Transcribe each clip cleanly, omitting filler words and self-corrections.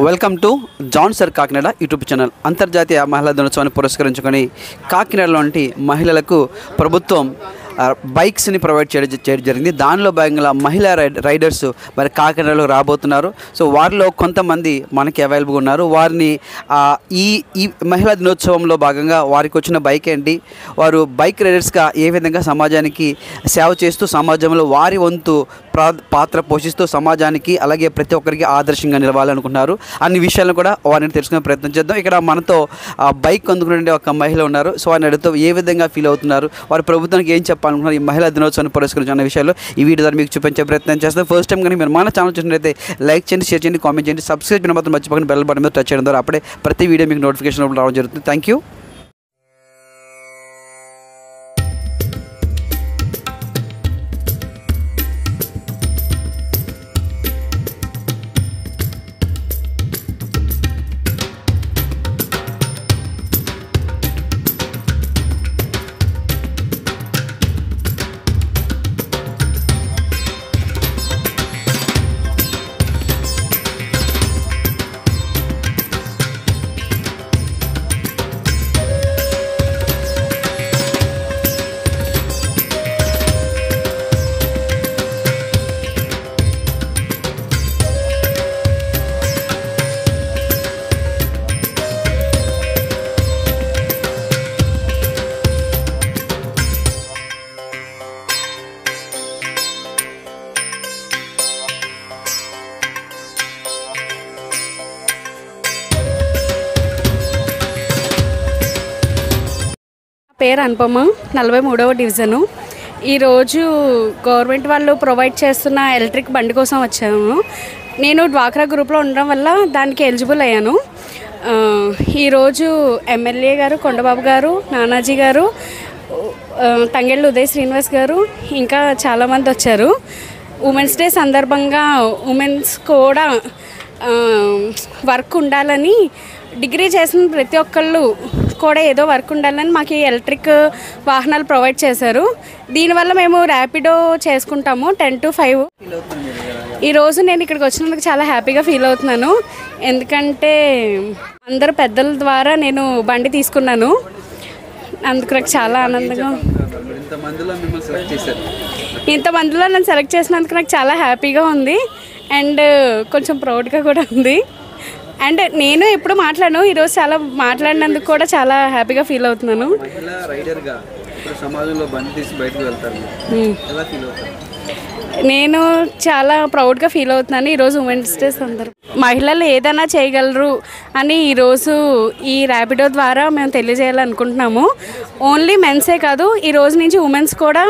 Welcome to John sir Kakinada YouTube channel. అంతర్జాతీయ మహిళా దినోత్సవాన్ని పురస్కరించుకొని కాకినాడలోని మహిళలకు ప్రభుత్వం బైక్స్ని ప్రొవైడ్ చేయడం జరిగింది. దానిలో భాగంగా మహిళా రైడర్స్ మరి కాకినాడలో రాబోతున్నారు. సో వారిలో కొంతమంది మనకి అవైలబుల్గా ఉన్నారు. వారిని ఈ మహిళా దినోత్సవంలో భాగంగా వారికి వచ్చిన బైక్ ఏంటి, వారు బైక్ రైడర్స్గా ఏ విధంగా సమాజానికి సేవ చేస్తూ సమాజంలో వారి వంతు పాత్ర పోషిస్తూ సమాజానికి అలాగే ప్రతి ఒక్కరికి ఆదర్శంగా నిలవాలనుకుంటున్నారు అన్ని విషయాలను కూడా వారిని తెలుసుకునే ప్రయత్నం చేద్దాం. ఇక్కడ మనతో బైక్ అందుకునే ఒక మహిళ ఉన్నారు. సో వారిని అడుగుతూ ఏ విధంగా ఫీల్ అవుతున్నారు, వారి ప్రభుత్వానికి ఏం చెప్పాలనుకున్నారు, ఈ మహిళా దినోత్సవాన్ని పురస్కరించిన విషయాలు ఈ వీడియో ద్వారా మీకు చూపించే ప్రయత్నం చేస్తాం. ఫస్ట్ టైం కానీ మీరు మన ఛానల్ చూసినట్లయితే లైక్ చేయండి, షేర్ చేయండి, కామెంట్ చేయండి, సబ్స్క్రైబ్ చేయడం మాత్రం మర్చిపోకండి. బెల్ బటన్ మీద టచ్ చేయడం ద్వారా అప్పుడే ప్రతి వీడియో మీకు నోటిఫికేషన్ రావడం జరుగుతుంది. Thank you. పేరు అనుపమ, 43వ డివిజను. ఈరోజు గవర్నమెంట్ వాళ్ళు ప్రొవైడ్ చేస్తున్న ఎలక్ట్రిక్ బండి కోసం వచ్చాము. నేను డ్వాక్రా గ్రూప్లో ఉండడం వల్ల దానికి ఎలిజిబుల్ అయ్యాను. ఈరోజు ఎమ్మెల్యే గారు కొండబాబు గారు, నానాజీ గారు, తంగెళ్ళు ఉదయ్ శ్రీనివాస్ గారు ఇంకా చాలామంది వచ్చారు. ఉమెన్స్ డే సందర్భంగా ఉమెన్స్ కూడా వర్క్ ఉండాలని, డిగ్రీ చేసిన ప్రతి ఒక్కళ్ళు కూడా ఏదో వర్క్ ఉండాలని మాకు ఈ ఎలక్ట్రిక్ వాహనాలు ప్రొవైడ్ చేశారు. దీనివల్ల మేము ర్యాపిడో చేసుకుంటాము 10 to 5. ఈరోజు నేను ఇక్కడికి వచ్చినందుకు చాలా హ్యాపీగా ఫీల్ అవుతున్నాను. ఎందుకంటే అందరు పెద్దల ద్వారా నేను బండి తీసుకున్నాను. అందుకు నాకు చాలా ఆనందంగా, ఇంతమందిలో నన్ను సెలెక్ట్ చేసినందుకు నాకు చాలా హ్యాపీగా ఉంది అండ్ కొంచెం ప్రౌడ్గా కూడా ఉంది. అండ్ నేను ఎప్పుడు మాట్లాడను, ఈరోజు చాలా మాట్లాడినందుకు కూడా చాలా హ్యాపీగా ఫీల్ అవుతున్నాను. నేను చాలా ప్రౌడ్గా ఫీల్ అవుతున్నాను ఈరోజు ఉమెన్స్ డే సందర్భం. మహిళలు ఏదైనా చేయగలరు అని ఈరోజు ఈ ర్యాపిడో ద్వారా మేము తెలియజేయాలనుకుంటున్నాము. ఓన్లీ మెన్సే కాదు, ఈ రోజు నుంచి ఉమెన్స్ కూడా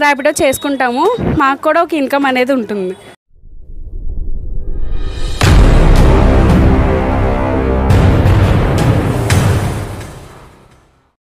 ర్యాపిడో చేసుకుంటాము. మాకు కూడా ఒక ఇన్కమ్ అనేది ఉంటుంది.